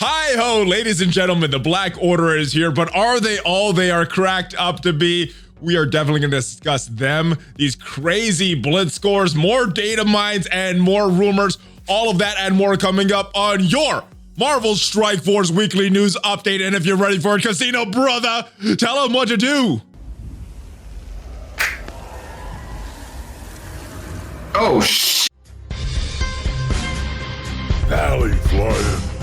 Hi ho, ladies and gentlemen, the Black Order is here, but are they all they are cracked up to be? We are definitely going to discuss them, these crazy blitz scores, more data mines, and more rumors. All of that and more coming up on your Marvel Strike Force weekly news update. And if you're ready for it, Khasino brother, tell them what to do. Oh, sh**. ValleyFlyin.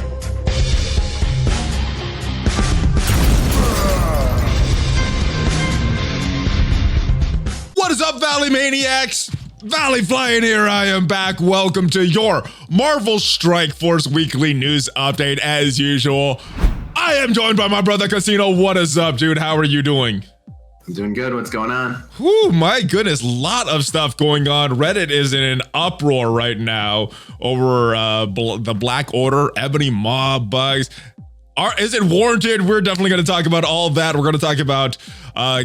What is up, Valley Maniacs? ValleyFlyin here. I am back. Welcome to your Marvel Strike Force weekly news update. As usual, I am joined by my brother Khasino. What is up, dude? How are you doing? I'm doing good. What's going on? Whew, my goodness, lot of stuff going on. Reddit is in an uproar right now over the Black Order, Ebony Maw Bugs. Is it warranted? We're definitely going to talk about all that. We're going to talk about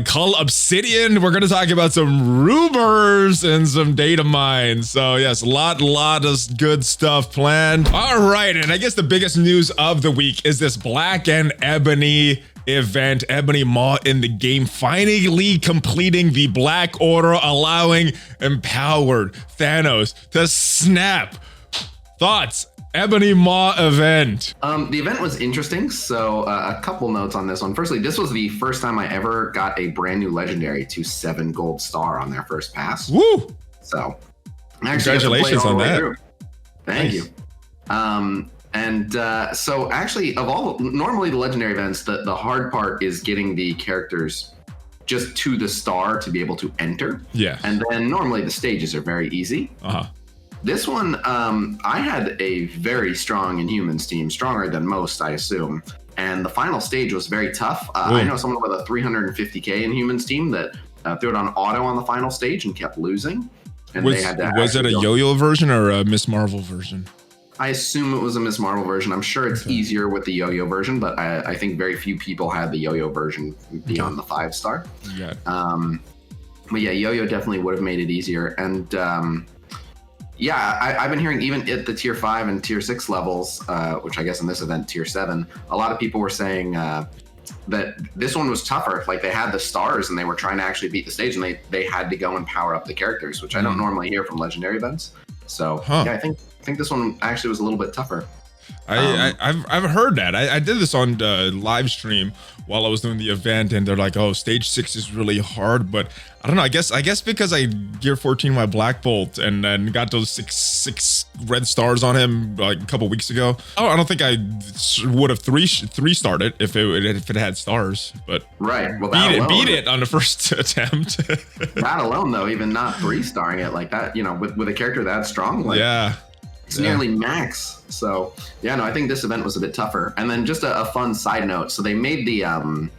Cull Obsidian. We're going to talk about some rumors and some data mines. So yes, a lot of good stuff planned. All right, and I guess the biggest news of the week is this Black and Ebony event. Ebony Maw in the game finally completing the Black Order, allowing empowered Thanos to snap. Thoughts? Ebony Maw event. The event was interesting. So a couple notes on this one. Firstly, this was the first time I ever got a brand new legendary to 7 gold star on their first pass. Woo! So congratulations on that. Thank you. So actually, normally the legendary events, the hard part is getting the characters just to the star to be able to enter. Yeah. And then normally the stages are very easy. This one, I had a very strong Inhumans team, stronger than most, I assume. And the final stage was very tough. I know someone with a 350k Inhumans team that threw it on auto on the final stage and kept losing. And was it a yo-yo version or a Miss Marvel version? I assume it was a Miss Marvel version. I'm sure it's easier with the yo-yo version, but I think very few people had the yo-yo version beyond the 5-star. Yeah. But yeah, yo-yo definitely would have made it easier. And yeah, I've been hearing even at the tier 5 and tier 6 levels, which I guess in this event, tier 7, a lot of people were saying that this one was tougher. Like they had the stars and they were trying to actually beat the stage and they had to go and power up the characters, which I don't normally hear from legendary events. So yeah, I think this one actually was a little bit tougher. I've heard that. I did this on live stream while I was doing the event, and they're like, "Oh, stage 6 is really hard," but I don't know. I guess because I gear 14 my Black Bolt and then got those six red stars on him like a couple weeks ago. Oh, I don't think I would have three starred it if it had stars, but right. Well, beat it on the first attempt. That alone, though, even not 3-starring it like that, with a character that strong, like, yeah. It's nearly max. So yeah, no, I think this event was a bit tougher. And then just a fun side note. So they made the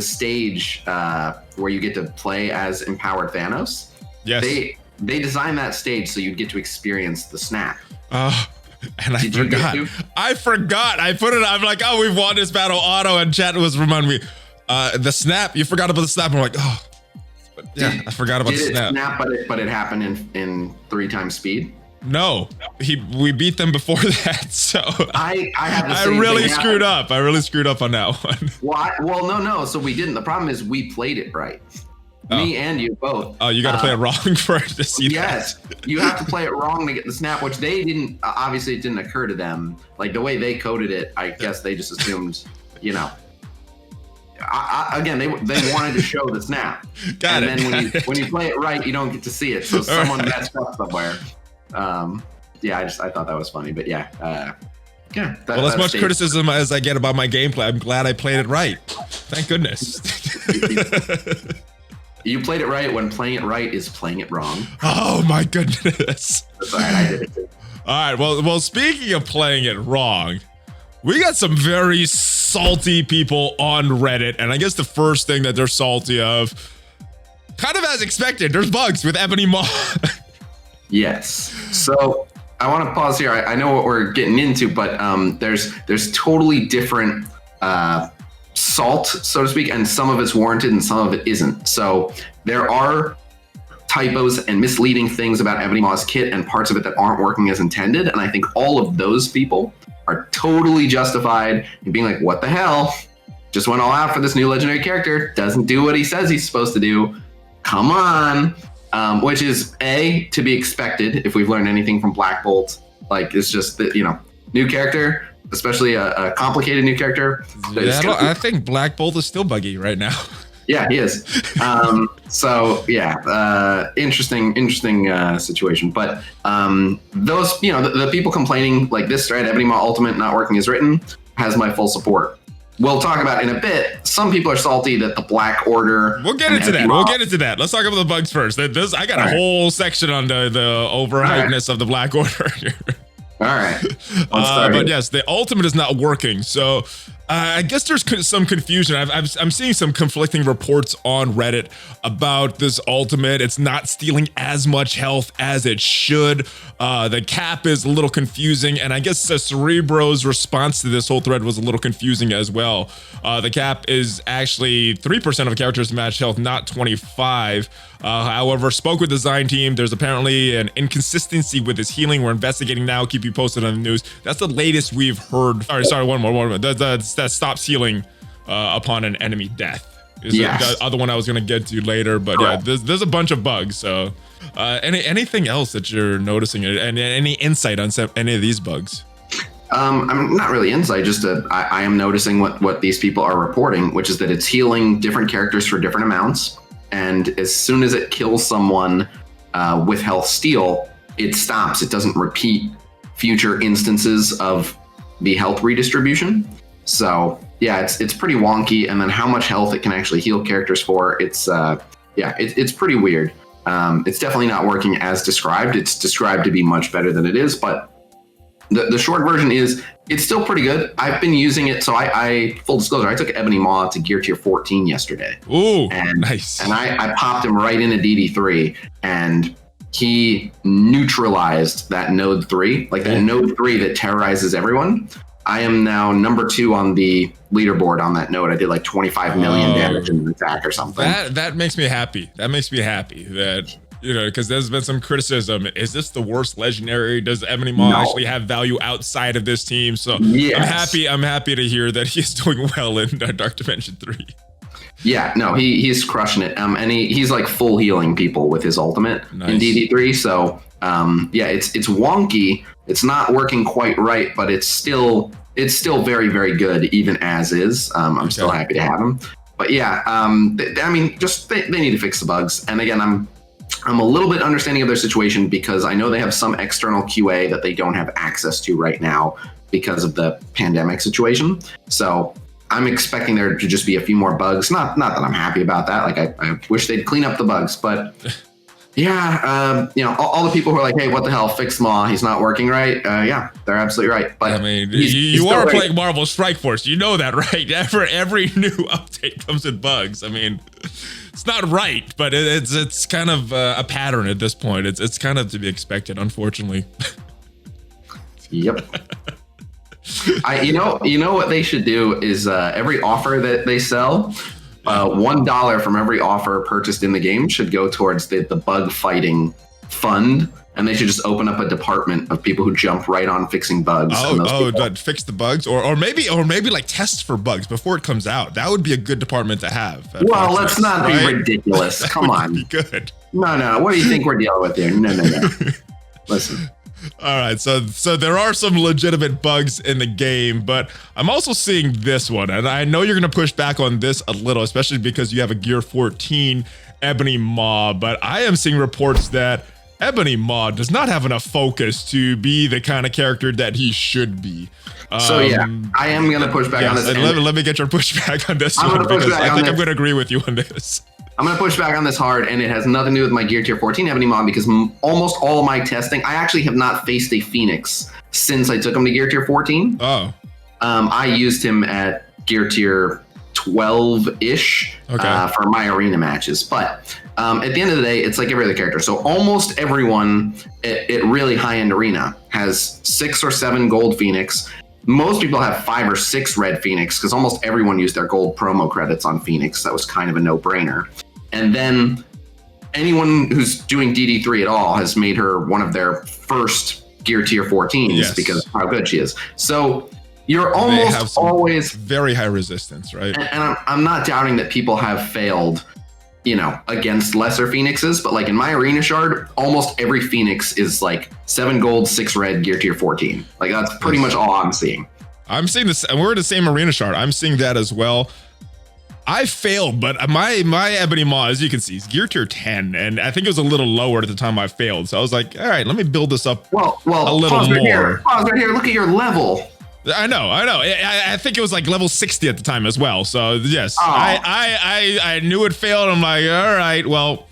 stage where you get to play as empowered Thanos. Yes. They designed that stage so you'd get to experience the snap. And I forgot. I forgot. I put it. I'm like, oh, we've won this battle auto, and chat was reminding me. The snap. You forgot about the snap. I'm like, oh, but yeah, I forgot about the snap. But it happened in 3 times speed. No, we beat them before that, so I really screwed up. I really screwed up on that one. Well, no. So we didn't. The problem is we played it right. Me and you both. Oh, you got to play it wrong for it to see that. Yes, you have to play it wrong to get the snap, which they didn't. Obviously, it didn't occur to them. Like the way they coded it, I guess they just assumed, again, they wanted to show the snap. Then when you play it right, you don't get to see it. So someone messed up somewhere. Yeah, I thought that was funny, but yeah. Well, as much criticism as I get about my gameplay, I'm glad I played it right. Thank goodness. You played it right when playing it right is playing it wrong. Oh my goodness. That's all right, I did it too. All right, well, speaking of playing it wrong, we got some very salty people on Reddit, and I guess the first thing that they're salty of, kind of as expected, there's bugs with Ebony Maw. Yes. So I want to pause here. I know what we're getting into, but there's totally different salt, so to speak, and some of it's warranted and some of it isn't. So there are typos and misleading things about Ebony Maw's kit and parts of it that aren't working as intended. And I think all of those people are totally justified in being like, what the hell? Just went all out for this new legendary character, doesn't do what he says he's supposed to do. Come on. Which is to be expected if we've learned anything from Black Bolt. Like, it's just that, new character, especially a complicated new character. Yeah, I think Black Bolt is still buggy right now. Yeah, he is. Interesting situation. But those, the people complaining, like this thread, Ebony Maw Ultimate not working as written, has my full support. We'll talk about in a bit. Some people are salty that the Black Order. We'll get into that. Let's talk about the bugs first. I got a whole section on the overhypeness of the Black Order. All right. But yes, the ultimate is not working. So I guess there's some confusion. I'm seeing some conflicting reports on Reddit about this ultimate. It's not stealing as much health as it should. The cap is a little confusing, and I guess Cerebro's response to this whole thread was a little confusing as well. The cap is actually 3% of a character's match health, not 25. However, spoke with the design team. There's apparently an inconsistency with his healing. We're investigating now. Keep you posted on the news. That's the latest we've heard. Sorry, one more. That stops healing upon an enemy death. Is the other one I was gonna get to later, but yeah, there's a bunch of bugs. So, anything else that you're noticing, and any insight on any of these bugs? I'm not really insight. Just I am noticing what these people are reporting, which is that it's healing different characters for different amounts, and as soon as it kills someone with health steal, it stops. It doesn't repeat future instances of the health redistribution. So yeah, it's pretty wonky. And then how much health it can actually heal characters for, it's pretty weird. It's definitely not working as described. It's described to be much better than it is, but the short version is it's still pretty good. I've been using it. So I full disclosure, I took Ebony Maw to gear tier 14 yesterday. Ooh, and nice. And I popped him right into DD3, and he neutralized that node 3, like that node 3 that terrorizes everyone. I am now number 2 on the leaderboard on that node. I did like 25 million damage in an attack or something. That makes me happy. That because there's been some criticism. Is this the worst legendary? Does Ebony Maw actually have value outside of this team? So yes. I'm happy to hear that he's doing well in Dark Dimension 3. Yeah, no, he's crushing it. And he's like full healing people with his ultimate in DD3. So it's wonky. It's not working quite right, but it's still very, very good, even as is. I'm still happy to have him. But yeah, they need to fix the bugs. And again, I'm a little bit understanding of their situation because I know they have some external QA that they don't have access to right now because of the pandemic situation. So I'm expecting there to just be a few more bugs. Not that I'm happy about that. Like I wish they'd clean up the bugs, but yeah, all the people who are like, hey, what the hell, fix Maw, he's not working right. Yeah, they're absolutely right. But I mean, you are playing Marvel Strike Force. You know that, right? Every new update comes with bugs. I mean, it's not right, but it's kind of a pattern at this point. It's kind of to be expected, unfortunately. Yep. You know what they should do is every offer that they sell, $1 from every offer purchased in the game should go towards the bug fighting fund, and they should just open up a department of people who jump right on fixing bugs. Fix the bugs, or maybe like test for bugs before it comes out. That would be a good department to have. Well, let's not be ridiculous. Come on. Be good. No. What do you think we're dealing with here? No. Listen. All right, so there are some legitimate bugs in the game, but I'm also seeing this one, and I know you're going to push back on this a little, especially because you have a Gear 14 Ebony Maw, but I am seeing reports that Ebony Maw does not have enough focus to be the kind of character that he should be. So yeah, I am going to push back on this. Let me get your pushback on this one, because I think I'm going to agree with you on this. I'm going to push back on this hard, and it has nothing to do with my Gear Tier 14 Ebony Maw, because almost all of my testing, I actually have not faced a Phoenix since I took him to Gear Tier 14. Oh. I used him at Gear Tier 12-ish for my arena matches. But at the end of the day, it's like every other character. So almost everyone at really high-end arena has 6 or 7 gold Phoenix. Most people have 5 or 6 red Phoenix, because almost everyone used their gold promo credits on Phoenix. That was kind of a no-brainer. And then anyone who's doing DD3 at all has made her one of their first gear tier 14s because of how good she is. So you're almost always very high resistance, right? And I'm not doubting that people have failed, against lesser phoenixes, but like in my arena shard, almost every phoenix is like 7 gold, 6 red, gear tier 14. Like that's pretty much all I'm seeing. I'm seeing this, and we're in the same arena shard. I'm seeing that as well. I failed, but my Ebony Maw, as you can see, is gear tier 10, and I think it was a little lower at the time I failed. So I was like, all right, let me build this up a little more. Pause right here. Look at your level. I know. I think it was like level 60 at the time as well. So yes, I knew it failed. I'm like, all right, well,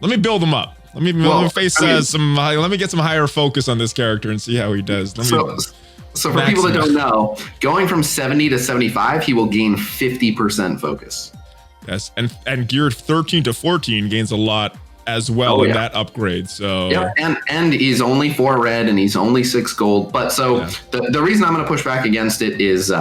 let me build him up. Let me face let me get some higher focus on this character and see how he does. So for people that don't know, going from 70 to 75, he will gain 50% focus. Yes, and gear 13 to 14 gains a lot as well in that upgrade. So and he's only 4 red and he's only 6 gold. But the reason I'm going to push back against it is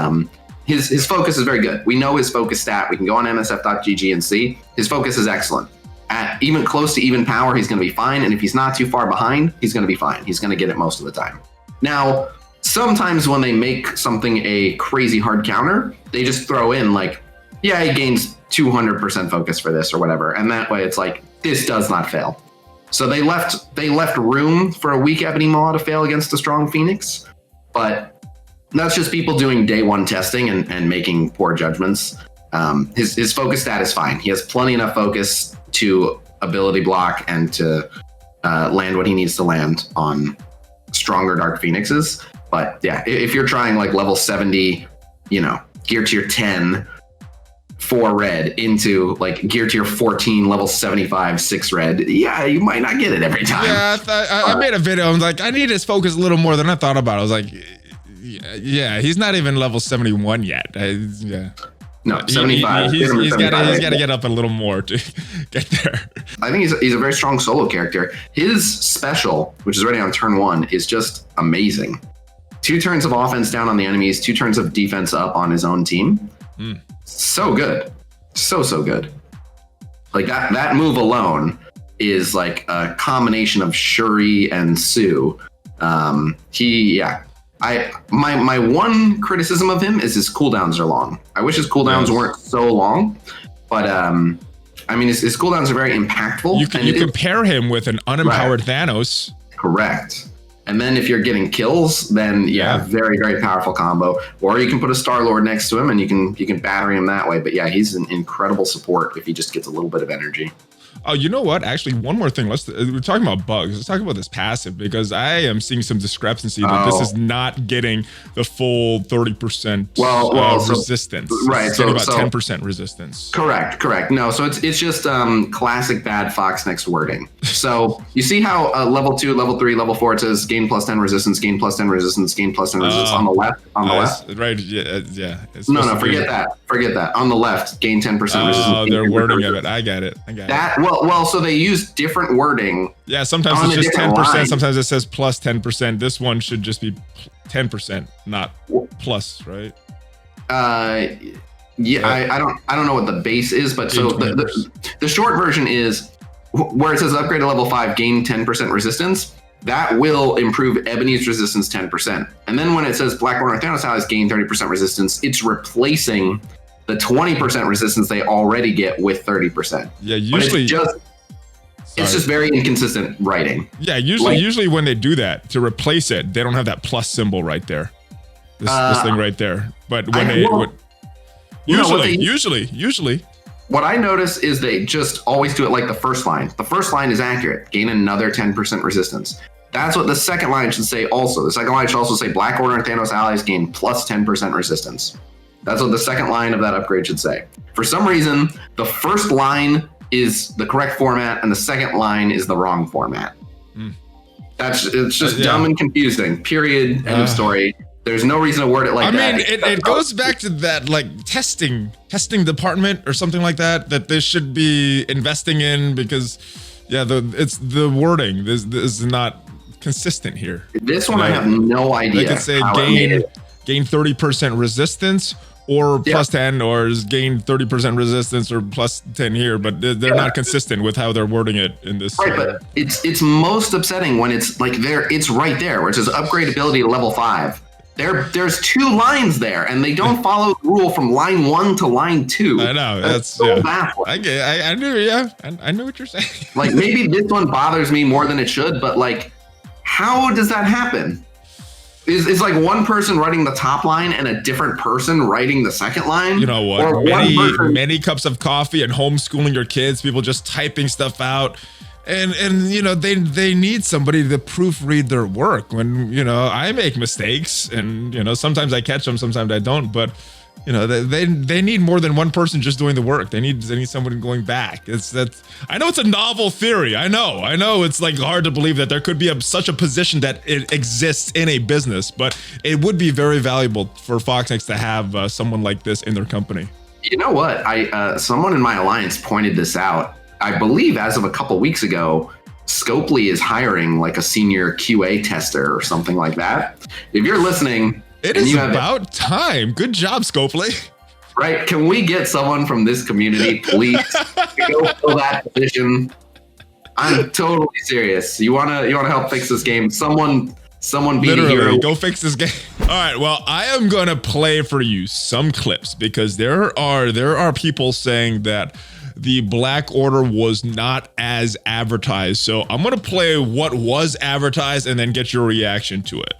his focus is very good. We know his focus stat. We can go on msf.gg and see his focus is excellent. At even close to even power, he's going to be fine. And if he's not too far behind, he's going to be fine. He's going to get it most of the time. Now, sometimes when they make something a crazy hard counter, they just throw in like, yeah, he gains 200% focus for this or whatever. And that way it's like, this does not fail. So they left room for a weak Ebony Maw to fail against a strong Phoenix, but that's just people doing day one testing and making poor judgments. His focus stat is fine. He has plenty enough focus to ability block and to land what he needs to land on stronger Dark Phoenixes. But yeah, if you're trying like level 70, gear tier 10, 4 red into like gear tier 14, level 75, 6 red, yeah, you might not get it every time. Yeah, I made a video. I'm like, I need his focus a little more than I thought about. I was like, yeah, he's not even level 71 yet. No, 75. He's got to get up a little more to get there. I think he's a very strong solo character. His special, which is already on turn 1, is just amazing. 2 turns of offense down on the enemies, 2 turns of defense up on his own team. So good. So good. Like that move alone is like a combination of Shuri and Sue. My one criticism of him is his cooldowns are long. I wish his cooldowns weren't so long, but his cooldowns are very impactful. You compare him with an unempowered Thanos. Correct. And then if you're getting kills, then very, very powerful combo. Or you can put a Star-Lord next to him and you can battery him that way. But yeah, he's an incredible support if he just gets a little bit of energy. Oh, you know what? Actually, one more thing. We're talking about bugs. Let's talk about this passive because I am seeing some discrepancy that this is not getting the full 30% resistance. Right. It's getting about 10% resistance. Correct. No, so it's just classic bad Foxnex wording. So you see how level 2, level 3, level 4, it says gain plus 10 resistance, gain plus 10 resistance, gain plus 10 resistance on the left. Right. Yeah. No, forget that. On the left, gain 10% resistance. Oh, they're wording of it. I got it. Well, so they use different wording. Yeah, sometimes it's just 10%. Sometimes it says plus 10%. This one should just be 10%, not plus, right? I don't know what the base is, but so the short version is where it says upgrade to level 5, gain 10% resistance. That will improve Ebony's resistance 10%. And then when it says Blackborn or Thanos allies gain 30% resistance, it's replacing the 20% resistance they already get with 30%. Yeah, usually it's just very inconsistent writing. Yeah, usually when they do that to replace it, they don't have that plus symbol right there. This thing right there. But when usually what I notice is they just always do it like the first line. The first line is accurate. Gain another 10% resistance. That's what the second line should say also. The second line should also say Black Order and Thanos allies gain plus 10% resistance. That's what the second line of that upgrade should say. For some reason, the first line is the correct format and the second line is the wrong format. It's just dumb and confusing. Period. End of story. There's no reason to word it like that. It goes back to that like testing department or something like that they should be investing in because it's the wording. This is not consistent here. This one I have no idea. They could say gain 30% resistance, or plus 10, or gain 30% resistance, or plus 10 here, but they're not consistent with how they're wording it in this. Right, but it's most upsetting when it's like it's right there, where it says upgrade ability to level 5. There's 2 lines there, and they don't follow the rule from line 1 to line 2. I know, that's so baffling. I knew, I know what you're saying. Like, maybe this one bothers me more than it should, but like, how does that happen? Is like one person writing the top line and a different person writing the second line? You know what? Or many cups of coffee and homeschooling your kids, people just typing stuff out. And you know, they need somebody to proofread their work. When, you know, I make mistakes, and, you know, sometimes I catch them, sometimes I don't, but, you know, they need more than one person just doing the work. They need someone going back. I know it's a novel theory. I know it's like hard to believe that there could be such a position that it exists in a business, but it would be very valuable for Foxnex to have someone like this in their company. You know what? Someone in my alliance pointed this out. I believe as of a couple weeks ago, Scopely is hiring like a senior QA tester or something like that. If you're listening, it is about time. Good job, Scopely. Right? Can we get someone from this community, please, to go fill that position? I'm totally serious. You wanna help fix this game? Someone be the hero. Go fix this game. All right. Well, I am gonna play for you some clips, because there are people saying that the Black Order was not as advertised. So I'm gonna play what was advertised and then get your reaction to it.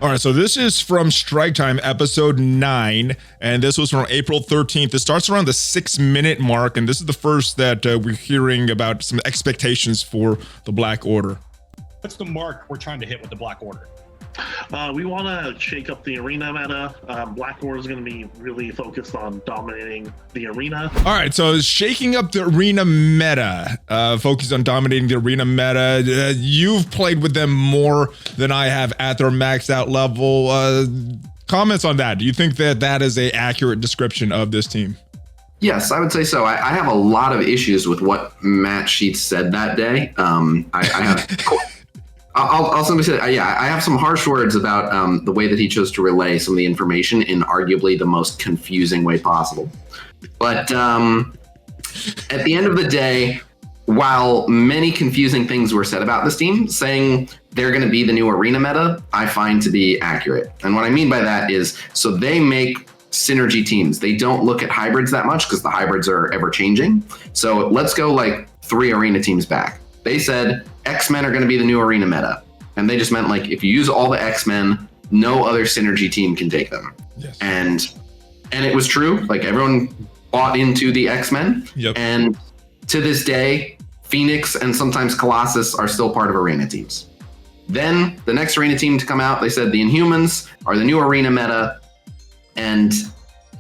All right, so this is from Strike Time, episode 9, and this was from April 13th. It starts around the 6-minute mark, and this is the first that we're hearing about some expectations for the Black Order. What's the mark we're trying to hit with the Black Order? We want to shake up the arena meta. Black Order is going to be really focused on dominating the arena. All right, so shaking up the arena meta, focused on dominating the arena meta. You've played with them more than I have at their maxed out level. Comments on that? Do you think that is a accurate description of this team? Yes, I would say so. I have a lot of issues with what Matt Sheets said that day. I have. I'll simply say, I have some harsh words about the way that he chose to relay some of the information in arguably the most confusing way possible. But at the end of the day, while many confusing things were said about this team, saying they're going to be the new arena meta, I find to be accurate. And what I mean by that is, so they make synergy teams. They don't look at hybrids that much because the hybrids are ever changing. So let's go like 3 arena teams back. They said X-Men are going to be the new arena meta. And they just meant like, if you use all the X-Men, no other synergy team can take them. Yes. And it was true. Like, everyone bought into the X-Men. Yep. And to this day, Phoenix and sometimes Colossus are still part of arena teams. Then the next arena team to come out, they said the Inhumans are the new arena meta. And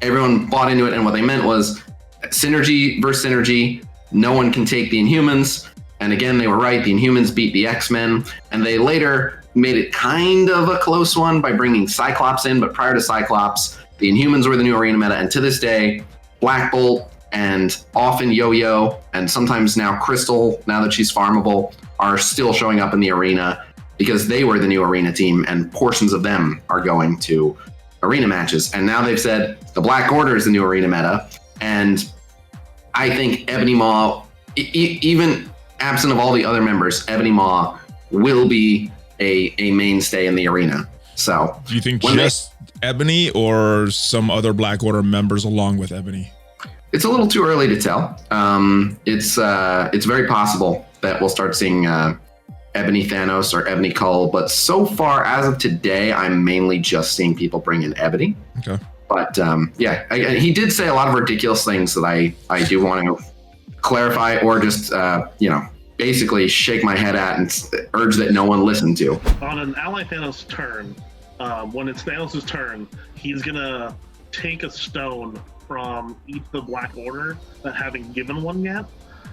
everyone bought into it. And what they meant was synergy versus synergy. No one can take the Inhumans. And again, they were right. The Inhumans beat the X-Men, and they later made it kind of a close one by bringing Cyclops in. But prior to Cyclops, the Inhumans were the new arena meta. And to this day, Black Bolt and often Yo-Yo, and sometimes now Crystal, now that she's farmable, are still showing up in the arena because they were the new arena team, and portions of them are going to arena matches. And now they've said the Black Order is the new arena meta. And I think Ebony Maw, even absent of all the other members, Ebony Maw will be a mainstay in the arena. So do you think just Ebony or some other Black Order members along with Ebony? It's a little too early to tell. It's very possible that we'll start seeing Ebony Thanos or Ebony Cull, but so far as of today, I'm mainly just seeing people bring in Ebony. Okay. But he did say a lot of ridiculous things that I do want to clarify, or just basically shake my head at and urge that no one listen to. On an ally Thanos turn, when it's Thanos' turn, he's gonna take a stone from each of the Black Order that haven't given one yet.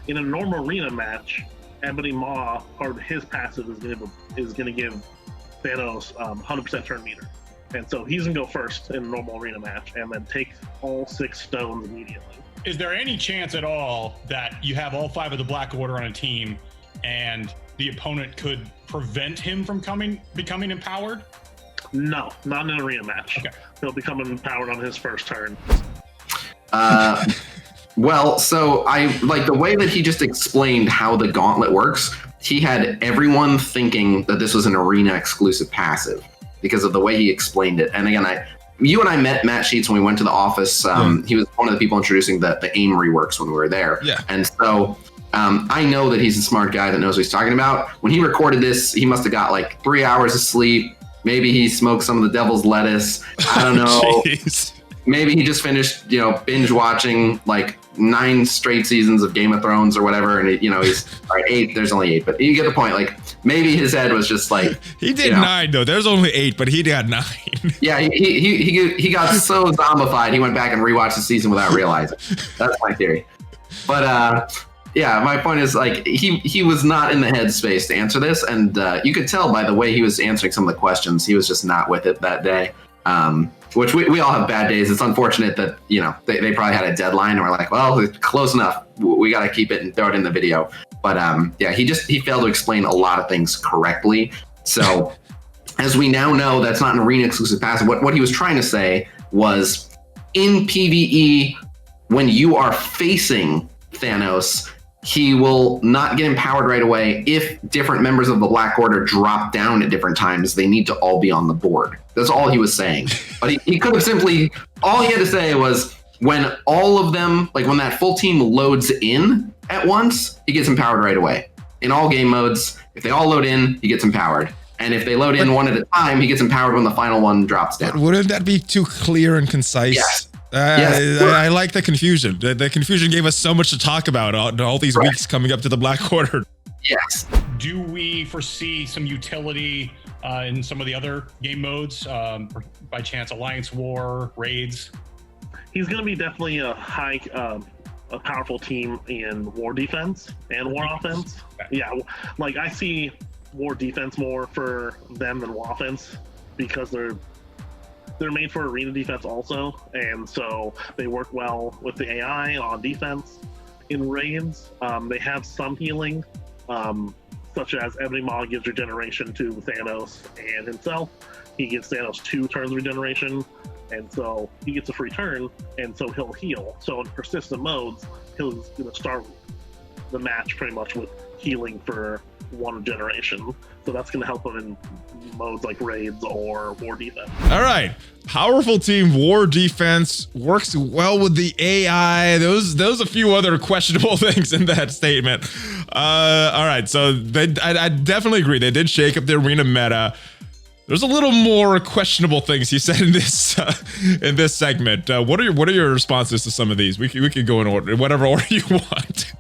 In a normal arena match, Ebony Maw, part of his passive, is gonna give Thanos 100% turn meter, and so he's gonna go first in a normal arena match, and then take all 6 stones immediately. Is there any chance at all that you have all 5 of the Black Order on a team and the opponent could prevent him from becoming empowered? No, not in an arena match. Okay. He'll become empowered on his first turn. Well, so I like the way that he just explained how the gauntlet works. He had everyone thinking that this was an arena exclusive passive because of the way he explained it. And again, you and I met Matt Sheets when we went to the office. He was one of the people introducing the aim reworks when we were there. Yeah. And so I know that he's a smart guy that knows what he's talking about. When he recorded this, he must have got like 3 hours of sleep. Maybe he smoked some of the devil's lettuce. I don't know. Jeez. Maybe he just finished, binge watching like 9 straight seasons of Game of Thrones or whatever. And, he's all right, 8, there's only 8, but you get the point. Like maybe his head was just like, He did 9 though. There's only 8, but he got 9. Yeah, he got so zombified, he went back and rewatched the season without realizing. That's my theory. But yeah, my point is like he was not in the headspace to answer this, and you could tell by the way he was answering some of the questions, he was just not with it that day. Which we all have bad days. It's unfortunate that they probably had a deadline and we're like, well, it's close enough. We got to keep it and throw it in the video. But yeah, he failed to explain a lot of things correctly. So as we now know, that's not an arena exclusive passive. What he was trying to say was in PvE, when you are facing Thanos, he will not get empowered right away. If different members of the Black Order drop down at different times, they need to all be on the board. That's all he was saying. But he could have simply, all he had to say was when all of them, like when that full team loads in at once, he gets empowered right away. In all game modes, if they all load in, he gets empowered. And if they load in one at a time, he gets empowered when the final one drops down. Wouldn't that be too clear and concise? Yes. Yes. I like the confusion. The confusion gave us so much to talk about all these weeks coming up to the Black Order. Yes. Do we foresee some utility in some of the other game modes? By chance, Alliance War, Raids? He's going to be definitely a powerful team in war defense and war offense. Yeah, like I see war defense more for them than war offense because they're made for arena defense also, and so they work well with the AI on defense. In raids, they have some healing, such as Ebony Maw gives regeneration to Thanos and himself. He gives Thanos 2 turns of regeneration, and so he gets a free turn, and so he'll heal. So in persistent modes, he's going to start the match pretty much with healing for 1 generation. So that's going to help him in modes like raids or war defense. All right. Powerful team, war defense, works well with the AI. Those a few other questionable things in that statement. All right. So I definitely agree. They did shake up the arena meta. There's a little more questionable things he said in this segment. What are your responses to some of these? We could go in order, whatever order you want.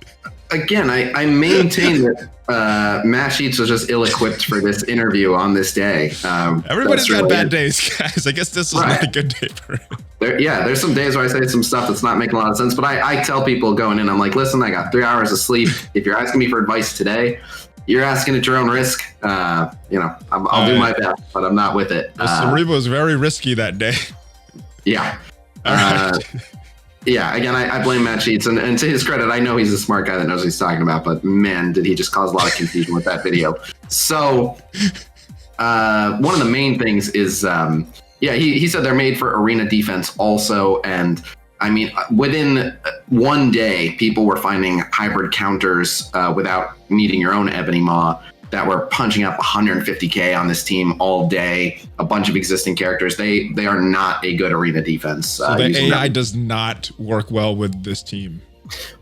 Again, I maintain that Matt Sheets was just ill-equipped for this interview on this day. Everybody's got bad days, guys. I guess this was not a good day for him. There's some days where I say some stuff that's not making a lot of sense, but I tell people going in, I'm like, listen, I got 3 hours of sleep. If you're asking me for advice today, you're asking at your own risk. I'll do my best, but I'm not with it. Cerebo was very risky that day. Yeah. All right. Yeah, again, I blame Matt Sheets, and to his credit, I know he's a smart guy that knows what he's talking about, but man, did he just cause a lot of confusion with that video. So, one of the main things is, he said they're made for arena defense also, and I mean, within 1 day, people were finding hybrid counters without needing your own Ebony Maw that were punching up 150k on this team all day. A bunch of existing characters. They are not a good arena defense. So the AI does not work well with this team.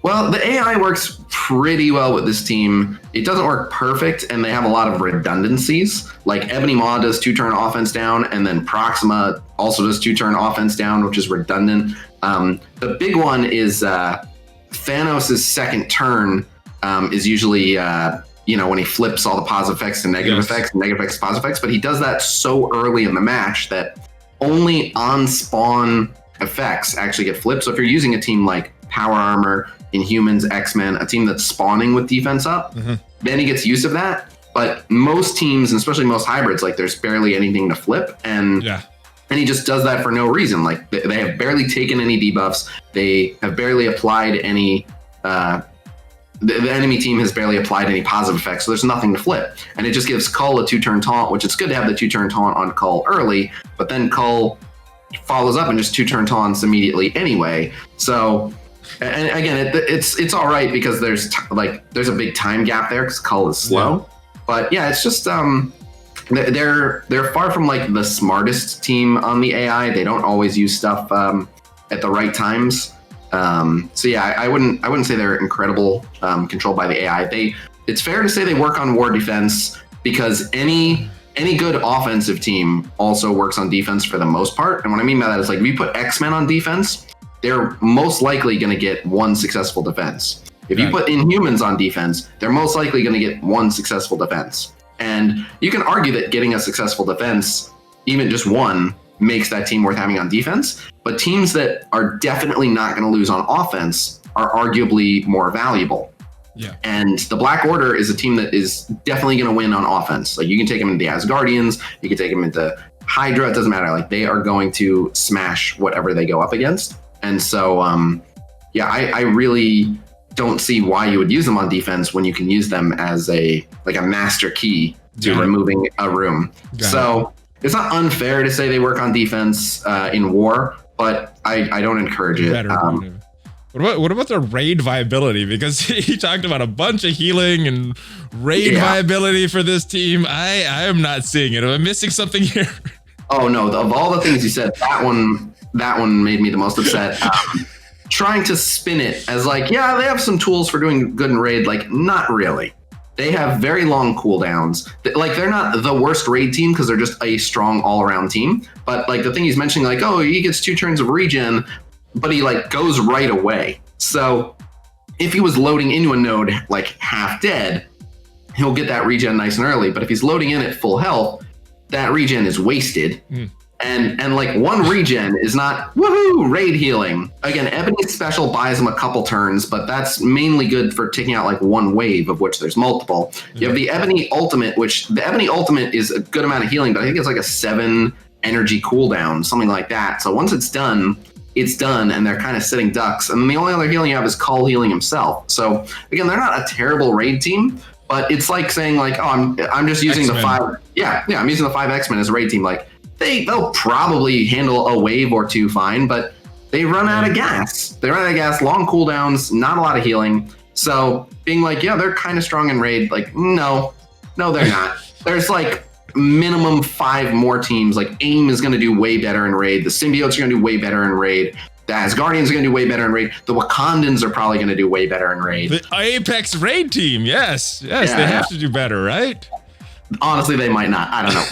Well, the AI works pretty well with this team. It doesn't work perfect, and they have a lot of redundancies. Like Ebony Maw does 2-turn offense down, and then Proxima also does 2-turn offense down, which is redundant. The big one is Thanos' second turn is usually when he flips all the positive effects to negative effects, negative effects to positive effects, but he does that so early in the match that only on-spawn effects actually get flipped. So if you're using a team like Power Armor, Inhumans, X-Men, a team that's spawning with defense up, then he gets use of that. But most teams, and especially most hybrids, like there's barely anything to flip, and he just does that for no reason. Like they have barely taken any debuffs. They have barely applied any the enemy team has barely applied any positive effects, so there's nothing to flip. And it just gives Cull a 2-turn taunt, which it's good to have the 2-turn taunt on Cull early, but then Cull follows up and just 2-turn taunts immediately anyway. So, and again, it's all right because there's a big time gap there because Cull is slow. Yeah. But yeah, it's just they're far from like the smartest team on the AI. They don't always use stuff at the right times. So yeah, I wouldn't say they're incredible controlled by the AI. It's fair to say they work on war defense because any good offensive team also works on defense for the most part. And what I mean by that is like if you put X-Men on defense, they're most likely going to get one successful defense. If you put Inhumans on defense, they're most likely going to get one successful defense. And you can argue that getting a successful defense, even just one, makes that team worth having on defense. But teams that are definitely not going to lose on offense are arguably more valuable. Yeah. And the Black Order is a team that is definitely going to win on offense. Like you can take them into the Asgardians, you can take them into Hydra, it doesn't matter. Like they are going to smash whatever they go up against. And so, I really don't see why you would use them on defense when you can use them as a master key to removing a room. So it's not unfair to say they work on defense in war, but I don't encourage it. What about the raid viability? Because he talked about a bunch of healing and raid viability for this team. I am not seeing it. Am I missing something here? Oh no! Of all the things you said, that one made me the most upset. Trying to spin it as like, yeah, they have some tools for doing good in raid. Like, not really. They have very long cooldowns. Like, they're not the worst raid team because they're just a strong all-around team. But like the thing he's mentioning, like, oh, he gets 2 turns of regen, but he like goes right away. So if he was loading into a node like half dead, he'll get that regen nice and early. But if he's loading in at full health, that regen is wasted. And like one regen is not woohoo raid healing. Again, Ebony's special buys him a couple turns, but that's mainly good for taking out like one wave, of which there's multiple. You have the Ebony ultimate, which the Ebony ultimate is a good amount of healing, but I think it's like a 7 energy cooldown, something like that. So once it's done, and they're kind of sitting ducks. And then the only other healing you have is Cull healing himself. So again, they're not a terrible raid team, but it's like saying like, oh, I'm just using X-Men. I'm using the 5 X-Men as a raid team. Like they'll probably handle a wave or 2 fine, but they run out of gas. They run out of gas, long cooldowns, not a lot of healing. So being like, yeah, they're kind of strong in raid. Like, no, they're not. There's like minimum 5 more teams. Like AIM is going to do way better in raid. The Symbiotes are going to do way better in raid. The Asgardians are going to do way better in raid. The Wakandans are probably going to do way better in raid. The Apex raid team, yes, they have to do better, right? Honestly, they might not. I don't know,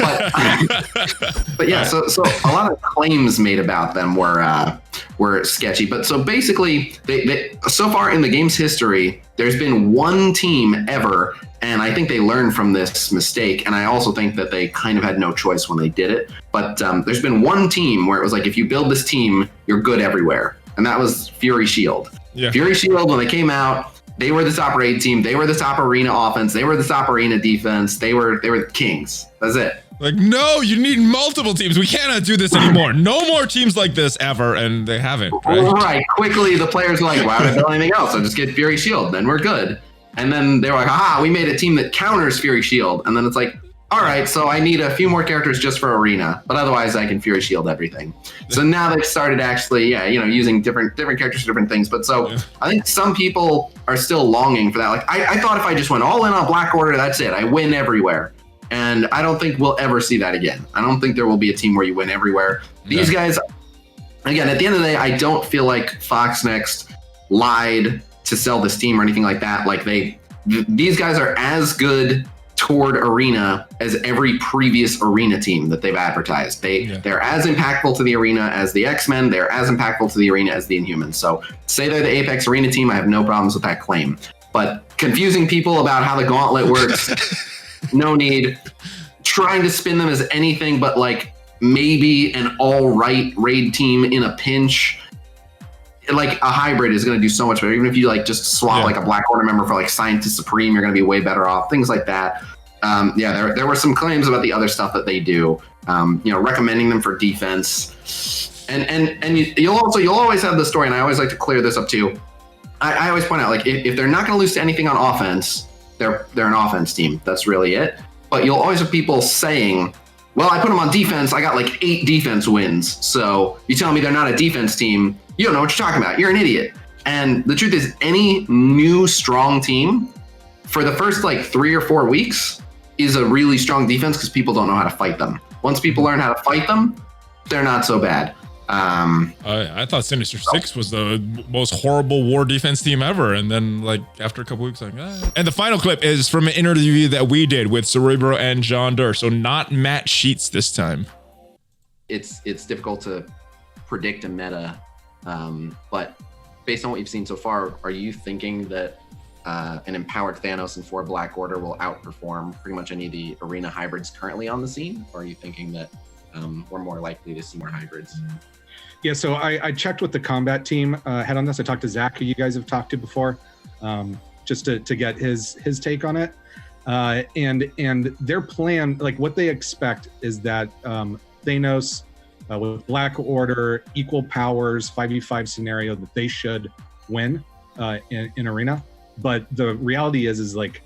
but yeah. So a lot of claims made about them were sketchy. But so basically, they so far in the game's history, there's been one team ever, and I think they learned from this mistake. And I also think that they kind of had no choice when they did it. But there's been one team where it was like, if you build this team, you're good everywhere, and that was Fury Shield. Yeah. Fury Shield, when they came out, they were the top raid team. They were the top arena offense. They were the top arena defense. They were the kings. That's it. Like, no, you need multiple teams. We cannot do this anymore. No more teams like this ever. And they haven't. Right. Quickly, the players are like, why would I build anything else? I'll just get Fury Shield. Then we're good. And then they were like, aha, we made a team that counters Fury Shield. And then it's like, all right, so I need a few more characters just for arena, but otherwise I can Fury Shield everything. So now they've started actually, using different characters for different things. But so I think some people are still longing for that. Like I thought if I just went all in on Black Order, that's it. I win everywhere. And I don't think we'll ever see that again. I don't think there will be a team where you win everywhere. These guys, again, at the end of the day, I don't feel like Fox Next lied to sell this team or anything like that. Like these guys are as good toward arena as every previous arena team that they've advertised. They're as impactful to the arena as the X-Men. They're as impactful to the arena as the Inhumans. So say they're the Apex arena team, I have no problems with that claim. But confusing people about how the gauntlet works, no need. Trying to spin them as anything but like maybe an all right raid team in a pinch. Like a hybrid is going to do so much better. Even if you like just swap like a Black Order member for like Scientist Supreme, you're going to be way better off. Things like that. There were some claims about the other stuff that they do. Recommending them for defense, and you'll always have the story. And I always like to clear this up too. I always point out, like, if they're not going to lose to anything on offense, they're an offense team. That's really it. But you'll always have people saying, well, I put them on defense. I got like 8 defense wins. So you tell me they're not a defense team. You don't know what you're talking about. You're an idiot. And the truth is, any new strong team for the first like 3 or 4 weeks is a really strong defense because people don't know how to fight them. Once people learn how to fight them, they're not so bad. I thought Sinister Six was the most horrible war defense team ever, and then like after a couple weeks, like, And the final clip is from an interview that we did with Cerebro and John Durr, so not Matt Sheets this time. It's difficult to predict a meta, but based on what you've seen so far, are you thinking that an empowered Thanos and 4 Black Order will outperform pretty much any of the arena hybrids currently on the scene, or are you thinking that we're more likely to see more hybrids? Yeah, so I checked with the combat team head on this. I talked to Zach, who you guys have talked to before, just to get his take on it. And their plan, like what they expect is that Thanos with Black Order, equal powers, 5v5 scenario, that they should win in arena. But the reality is like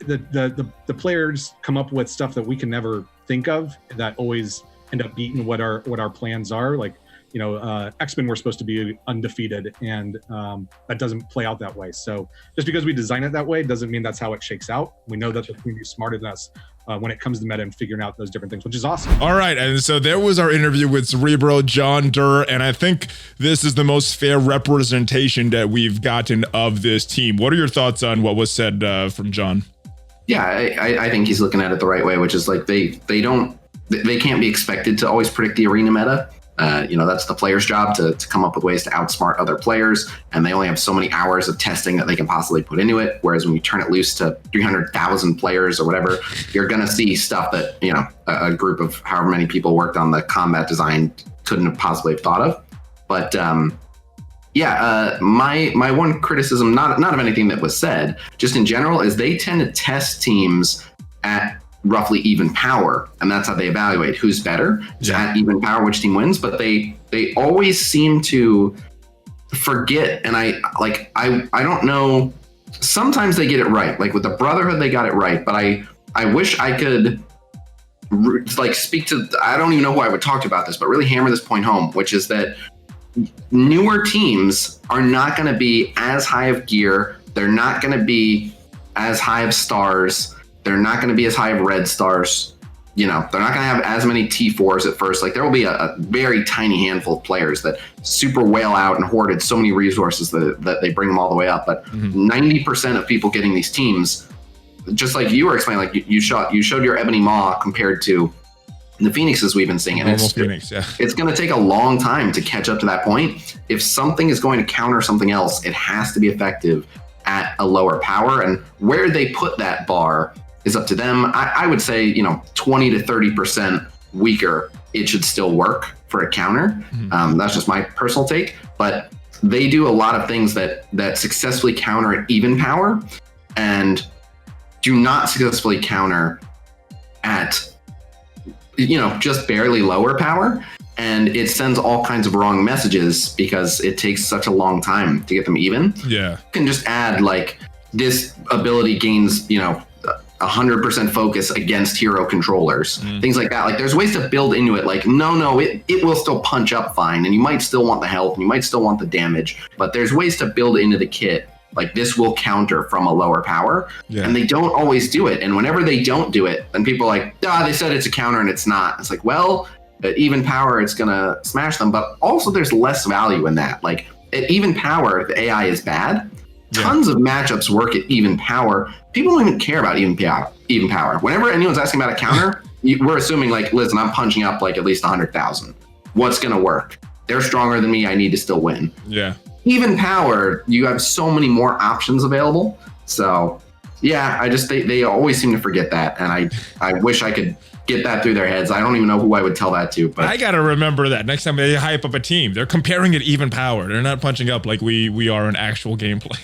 the players come up with stuff that we can never think of that always end up beating what our plans are. Like, you know, X-Men were supposed to be undefeated, and that doesn't play out that way. So just because we design it that way doesn't mean that's how it shakes out. We know that the community is smarter than us when it comes to meta and figuring out those different things, which is awesome. All right, and so there was our interview with Cerebro, John Durr, and I think this is the most fair representation that we've gotten of this team. What are your thoughts on what was said from John? Yeah, I think he's looking at it the right way, which is like they can't be expected to always predict the arena meta. You know, that's the player's job to come up with ways to outsmart other players, and they only have so many hours of testing that they can possibly put into it. Whereas when you turn it loose to 300,000 players or whatever, you're going to see stuff that, you know, a group of however many people worked on the combat design couldn't have possibly have thought of. But my one criticism, not of anything that was said, just in general, is they tend to test teams at roughly even power, and that's how they evaluate who's better. At even power, which team wins. But they always seem to forget, and I don't know, sometimes they get it right. Like with the Brotherhood, they got it right, but I wish I could like speak to, I don't even know who I would talk to about this, but really hammer this point home, which is that newer teams are not going to be as high of gear, they're not going to be as high of stars, they're not going to be as high of red stars. You know, they're not going to have as many T4s at first. Like there will be a very tiny handful of players that super whale out and hoarded so many resources that they bring them all the way up. But 90% of people getting these teams, just like you were explaining, like you showed your Ebony Maw compared to the Phoenixes we've been seeing. And it's going to take a long time to catch up to that point. If something is going to counter something else, it has to be effective at a lower power. And where they put that bar is up to them. I would say, you know, 20 to 30% weaker, it should still work for a counter. That's just my personal take. But they do a lot of things that successfully counter at even power and do not successfully counter at, you know, just barely lower power. And it sends all kinds of wrong messages because it takes such a long time to get them even. Yeah. You can just add like this ability gains, you know, 100% focus against hero controllers, things like that. Like there's ways to build into it. Like, no, it will still punch up fine. And you might still want the health and you might still want the damage, but there's ways to build into the kit. Like this will counter from a lower power, and they don't always do it. And whenever they don't do it, then people are like, they said it's a counter and it's not. It's like, well, at even power, it's going to smash them. But also there's less value in that. Like at even power, the AI is bad. Tons of matchups work at even power. People don't even care about even power. Whenever anyone's asking about a counter, we're assuming like, listen, I'm punching up like at least 100,000. What's going to work? They're stronger than me. I need to still win. Yeah. Even power, you have so many more options available. So yeah, they always seem to forget that. And I wish I could get that through their heads. I don't even know who I would tell that to, but I got to remember that next time they hype up a team, they're comparing it even power. They're not punching up like we are in actual gameplay.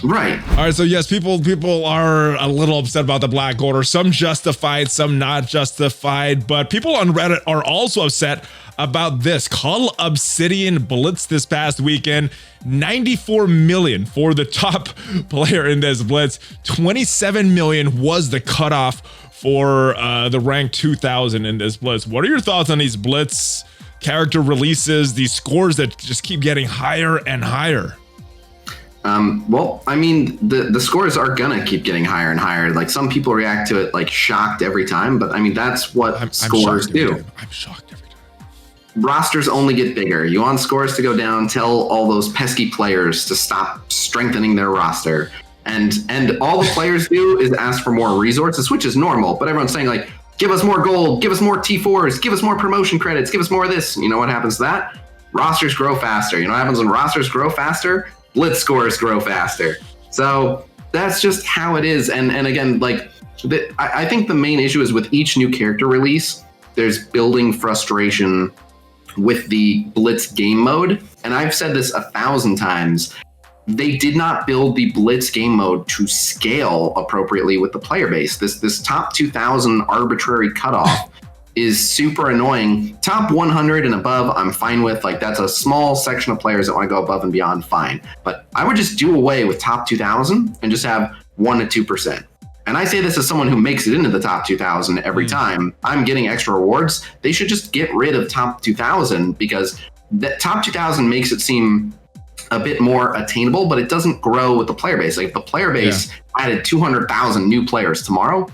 Right. All right, so yes, people are a little upset about the Black Order. Some justified, some not justified. But people on Reddit are also upset about this. Cull Obsidian Blitz this past weekend. 94 million for the top player in this Blitz. 27 million was the cutoff for the rank 2000 in this Blitz. What are your thoughts on these Blitz character releases, these scores that just keep getting higher and higher? Well, I mean, the scores are gonna keep getting higher and higher. Like, some people react to it like shocked every time, but I mean, that's what scores do. I'm shocked every time. Rosters only get bigger. You want scores to go down, tell all those pesky players to stop strengthening their roster. And all the players do is ask for more resources, which is normal, but everyone's saying like, give us more gold, give us more T4s, give us more promotion credits, give us more of this. You know what happens to that? Rosters grow faster. You know what happens when rosters grow faster? Blitz scores grow faster. So that's just how it is. And again, like, I think the main issue is with each new character release, there's building frustration with the Blitz game mode. And I've said this 1,000 times. They did not build the Blitz game mode to scale appropriately with the player base. This top 2,000 arbitrary cutoff is super annoying. Top 100 and above, I'm fine with. Like, that's a small section of players that want to go above and beyond, fine. But I would just do away with top 2,000 and just have 1% to 2%. And I say this as someone who makes it into the top 2,000 every time. I'm getting extra rewards. They should just get rid of top 2,000, because that top 2,000 makes it seem a bit more attainable, but it doesn't grow with the player base. Like, if the player base added 200,000 new players tomorrow,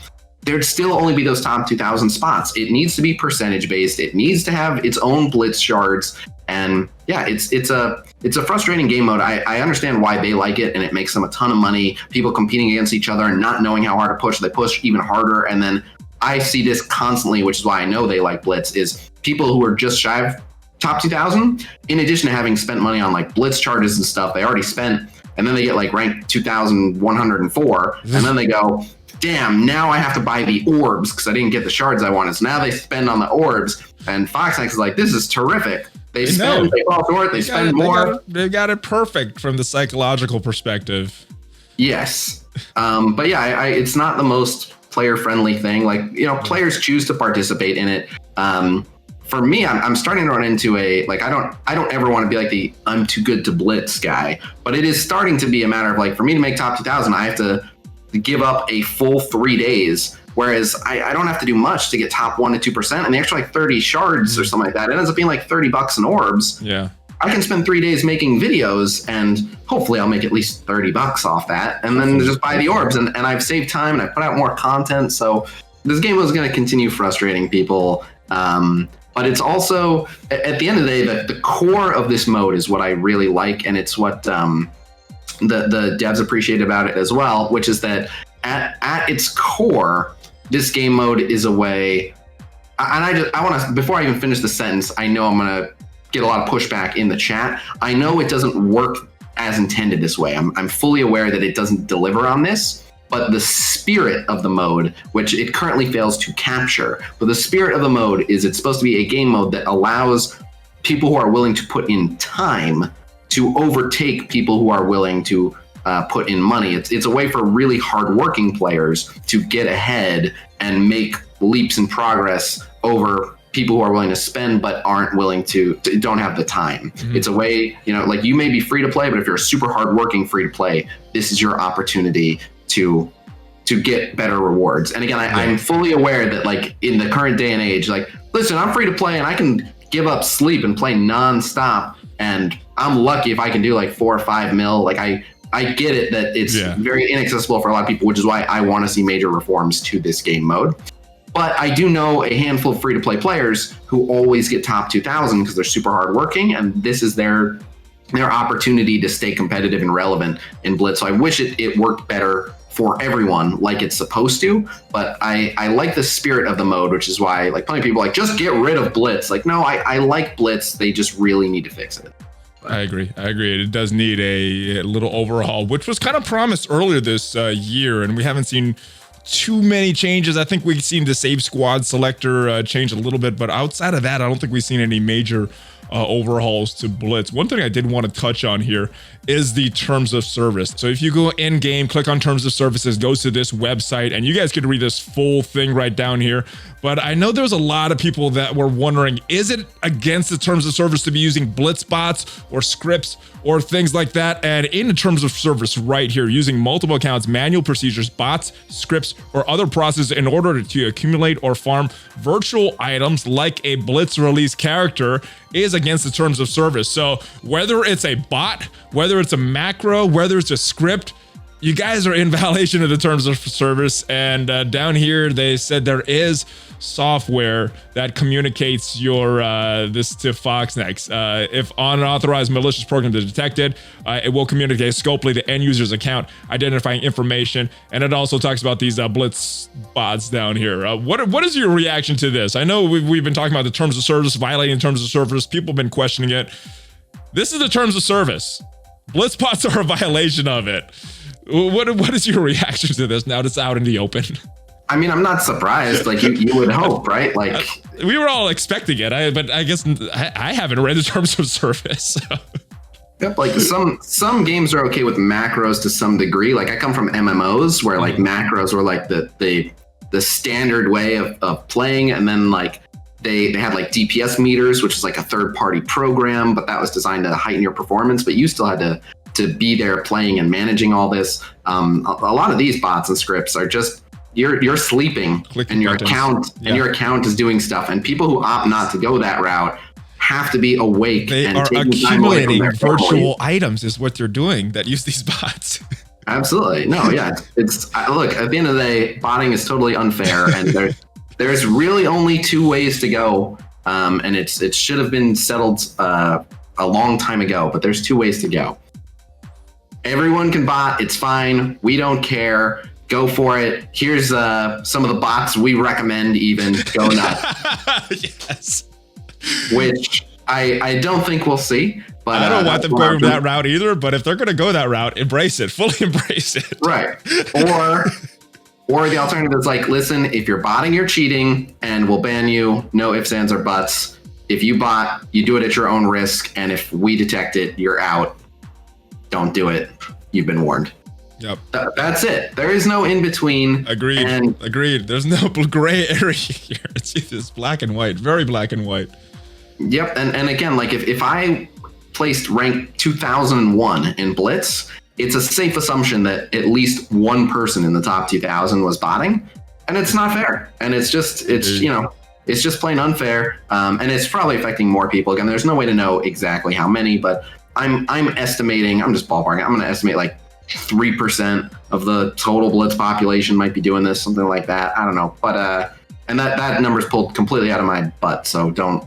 there'd still only be those top 2,000 spots. It needs to be percentage based. It needs to have its own Blitz shards. And yeah, it's a frustrating game mode. I understand why they like it, and it makes them a ton of money. People competing against each other and not knowing how hard to push, they push even harder. And then I see this constantly, which is why I know they like Blitz, is people who are just shy of top 2,000, in addition to having spent money on like Blitz charges and stuff they already spent, and then they get like ranked 2,104, and then they go, damn, now I have to buy the orbs because I didn't get the shards I wanted. So now they spend on the orbs, and Foxnex is like, this is terrific. They spend, they fall short, they spend more. They got it perfect from the psychological perspective. Yes. But yeah, it's not the most player-friendly thing. Like, you know, players choose to participate in it. For me, I'm starting to run into like, I don't ever want to be like the I'm too good to Blitz guy, but it is starting to be a matter of like, for me to make top 2,000, I have to give up a full 3 days. Whereas I don't have to do much to get top 1% to 2%, and the extra like 30 shards or something like that, it ends up being like $30 in orbs. Yeah. I can spend 3 days making videos, and hopefully I'll make at least $30 off that, and then just buy the orbs, and I've saved time and I put out more content. So this game is going to continue frustrating people. But it's also, at the end of the day, the core of this mode is what I really like, and it's what the devs appreciate about it as well, which is that at its core, this game mode is a way, and I want to, before I even finish the sentence, I know I'm going to get a lot of pushback in the chat. I know it doesn't work as intended this way. I'm fully aware that it doesn't deliver on this, but the spirit of the mode, which it currently fails to capture, but the spirit of the mode is it's supposed to be a game mode that allows people who are willing to put in time to overtake people who are willing to put in money. It's a way for really hardworking players to get ahead and make leaps in progress over people who are willing to spend but aren't willing to don't have the time. Mm-hmm. It's a way, you know, like, you may be free to play, but if you're a super hardworking free to play, this is your opportunity to get better rewards. And again, I'm fully aware that, like, in the current day and age, like, listen, I'm free to play and I can give up sleep and play nonstop, and I'm lucky if I can do like 4 or 5 mil. Like, I get it that it's very inaccessible for a lot of people, which is why I want to see major reforms to this game mode. But I do know a handful of free-to-play players who always get top 2,000 because they're super hardworking, and this is their opportunity to stay competitive and relevant in Blitz. So I wish it worked better for everyone like it's supposed to, but I like the spirit of the mode, which is why, like, plenty of people are like, just get rid of Blitz. Like, no, I like Blitz. They just really need to fix it. I agree. It does need a little overhaul, which was kind of promised earlier this year, and we haven't seen too many changes. I think we've seen the save squad selector change a little bit, but outside of that, I don't think we've seen any major overhauls to Blitz. One thing I did want to touch on here is the terms of service. So if you go in game, click on terms of services, goes to this website, and you guys could read this full thing right down here. But I know there's a lot of people that were wondering, is it against the terms of service to be using Blitz bots or scripts or things like that? And in the terms of service right here, using multiple accounts, manual procedures, bots, scripts, or other processes in order to accumulate or farm virtual items like a Blitz release character is against the terms of service. So whether it's a bot, whether it's a macro, whether it's a script, you guys are in violation of the terms of service. And down here, they said there is software that communicates your this to Foxnex. If unauthorized malicious program is detected, it will communicate scopely the end user's account, identifying information. And it also talks about these Blitz bots down here. What is your reaction to this? I know we've been talking about the terms of service, violating terms of service. People have been questioning it. This is the terms of service. Blitz bots are a violation of it. What is your reaction to this now that it's out in the open? I mean, I'm not surprised. Like you would hope, right? Like we were all expecting it, but I guess I haven't read the terms of service. So. Yep, like some games are okay with macros to some degree. Like I come from MMOs where like macros were like the standard way of playing, and then like they had like DPS meters, which is like a third-party program, but that was designed to heighten your performance. But you still had to be there playing and managing all this. A lot of these bots and scripts are just you're sleeping and your account is doing stuff, and people who opt not to go that route have to be awake. They and are accumulating virtual items is what they're doing that use these bots. Absolutely. No, yeah. It's look, at the end of the day, botting is totally unfair, and there's really only two ways to go. And it should have been settled a long time ago, but there's two ways to go. Everyone can bot, it's fine. We don't care. Go for it. Here's some of the bots we recommend, even go nuts. Yes. Which I don't think we'll see. But I don't want them going that route either, but if they're going to go that route, embrace it, fully embrace it. Right. Or the alternative is like, listen, if you're botting, you're cheating, and we'll ban you. No ifs, ands, or buts. If you bot, you do it at your own risk, and if we detect it, you're out. Don't do it. You've been warned. Yep. That's it. There is no in between. Agreed. Agreed. There's no gray area here. It's black and white. Very black and white. Yep. And again, like if I placed rank 2001 in Blitz, it's a safe assumption that at least one person in the top 2000 was botting, and it's not fair. And it's just plain unfair. And it's probably affecting more people. Again, there's no way to know exactly how many, but I'm estimating, I'm just ballparking. I'm going to estimate like 3% of the total Blitz population might be doing this, something like that. I don't know. But, and that number's pulled completely out of my butt. So don't,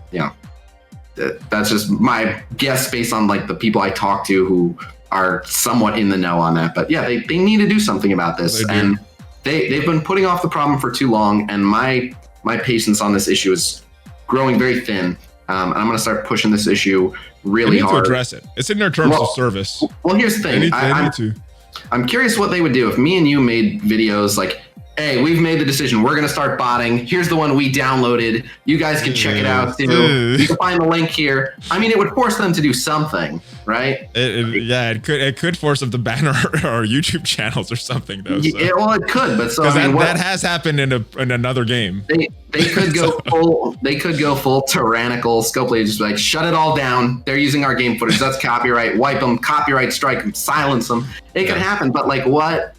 that's just my guess based on like the people I talk to who are somewhat in the know on that. But yeah, they need to do something about this. And they've been putting off the problem for too long. And my patience on this issue is growing very thin. And I'm going to start pushing this issue really hard. To address it. It's in their terms of service. Well, here's the thing. I'm curious what they would do if me and you made videos like, hey, we've made the decision. We're going to start botting. Here's the one we downloaded. You guys can check it out too. You can find the link here. I mean, it would force them to do something, right? It could force them to ban our YouTube channels or something, though. So. Yeah, well, it could, but so that has happened in another game. They could go full. They could go full tyrannical. Scopely just be like, shut it all down. They're using our game footage. That's copyright. Wipe them. Copyright strike them. Silence them. It could happen, but like what?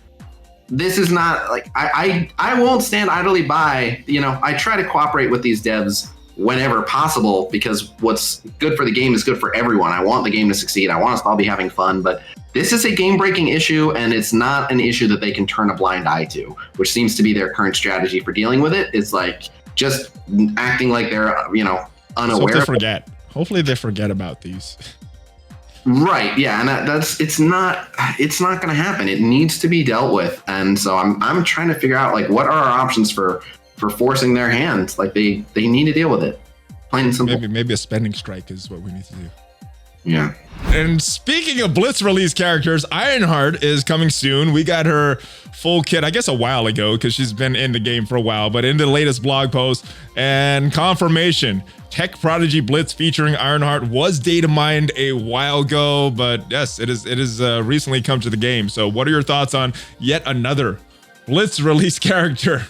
This is not like I won't stand idly by. I try to cooperate with these devs whenever possible because what's good for the game is good for everyone. I want the game to succeed. I want us to all be having fun, but this is a game-breaking issue, and it's not an issue that they can turn a blind eye to, which seems to be their current strategy for dealing with it. It's like just acting like they're unaware. Hopefully they forget about these. Right. Yeah. And it's not going to happen. It needs to be dealt with. And so I'm trying to figure out like, what are our options for forcing their hand? Like they need to deal with it. Plain and simple. Maybe a spending strike is what we need to do. Yeah. And speaking of Blitz release characters, Ironheart is coming soon. We got her full kit, I guess a while ago, because she's been in the game for a while, but in the latest blog post and confirmation, Tech Prodigy Blitz featuring Ironheart was data mined a while ago, but yes, it is recently come to the game. So what are your thoughts on yet another Blitz release character?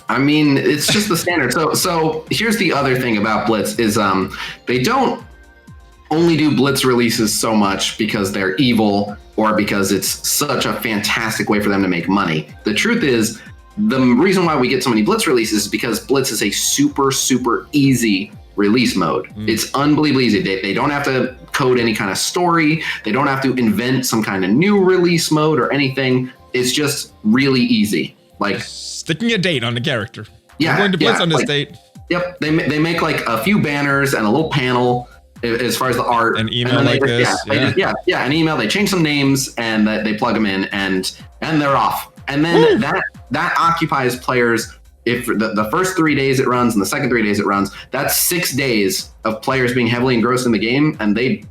I mean, it's just the standard. So here's the other thing about Blitz is they don't only do Blitz releases so much because they're evil or because it's such a fantastic way for them to make money. The truth is, the reason why we get so many Blitz releases is because Blitz is a super, super easy release mode. It's unbelievably easy. They don't have to code any kind of story. They don't have to invent some kind of new release mode or anything. It's just really easy. Like sticking a date on the character. Yeah, I'm going to Blitz on this date. Yep, they make like a few banners and a little panel as far as the art. An email like this. An email. They change some names and they plug them in and they're off. And then that occupies players. If the first 3 days it runs and the second 3 days it runs, that's 6 days of players being heavily engrossed in the game, and they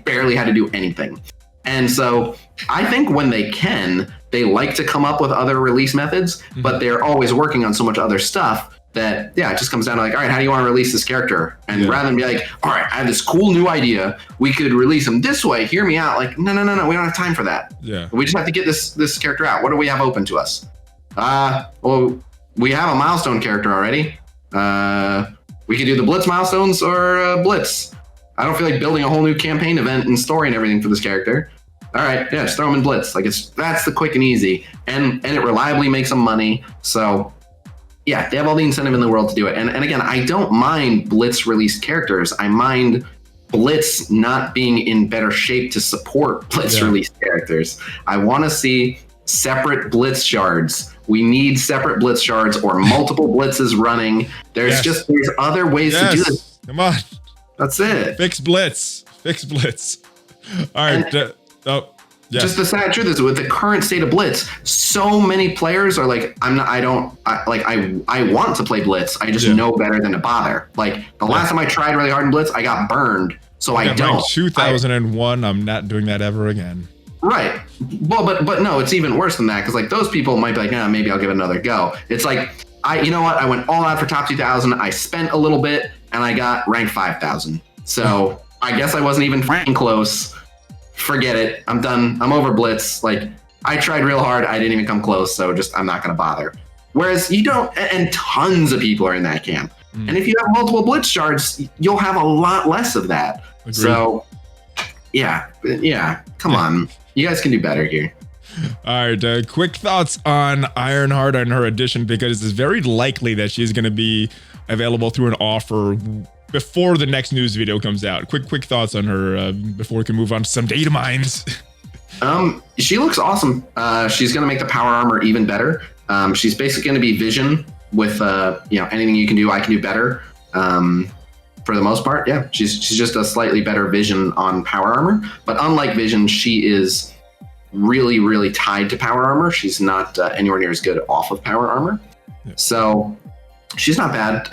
barely had to do anything. And so I think when they can, they like to come up with other release methods, but they're always working on so much other stuff that, it just comes down to like, all right, how do you want to release this character? And rather than be like, all right, I have this cool new idea, we could release him this way, hear me out. Like, no, we don't have time for that. Yeah. We just have to get this character out. What do we have open to us? Well, we have a milestone character already. We could do the Blitz milestones or Blitz. I don't feel like building a whole new campaign event and story and everything for this character. All right, just throw them in Blitz. Like that's the quick and easy, and it reliably makes them money. So yeah, they have all the incentive in the world to do it. And again, I don't mind Blitz released characters. I mind Blitz not being in better shape to support Blitz released characters. I want to see separate Blitz shards. We need separate Blitz shards or multiple Blitzes running. There's other ways to do this. Come on. That's it. Fix Blitz. All right. Just the sad truth is, with the current state of Blitz, so many players are like, I want to play Blitz. I just know better than to bother. Like the last time I tried really hard in Blitz, I got burned. So I don't. 2001. I'm not doing that ever again. Right. Well, but no, it's even worse than that, because like those people might be like, maybe I'll give it another go. It's like, you know what? I went all out for top 2000. I spent a little bit and I got rank 5000. So I guess I wasn't even close. Forget it. I'm done. I'm over Blitz. Like I tried real hard. I didn't even come close. So I'm not going to bother. Whereas you don't, and tons of people are in that camp. And if you have multiple Blitz shards, you'll have a lot less of that. Agreed. So yeah. Come on. You guys can do better here. All right, quick thoughts on Ironheart and her addition, because it's very likely that she's going to be available through an offer before the next news video comes out. Quick thoughts on her before we can move on to some data mines. She looks awesome. She's going to make the power armor even better. She's basically going to be Vision with anything you can do, I can do better. For the most part, she's just a slightly better Vision on power armor. But unlike Vision, she is really, really tied to power armor. She's not anywhere near as good off of power armor. So she's not bad.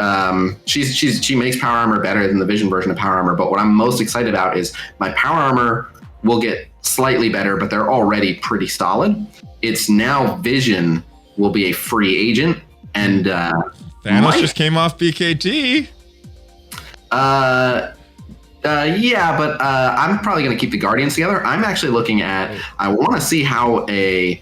She makes power armor better than the Vision version of power armor. But what I'm most excited about is my power armor will get slightly better, but they're already pretty solid. It's now Vision will be a free agent, and Thanos just came off BKT. But I'm probably going to keep the Guardians together. I'm actually looking at, I want to see how a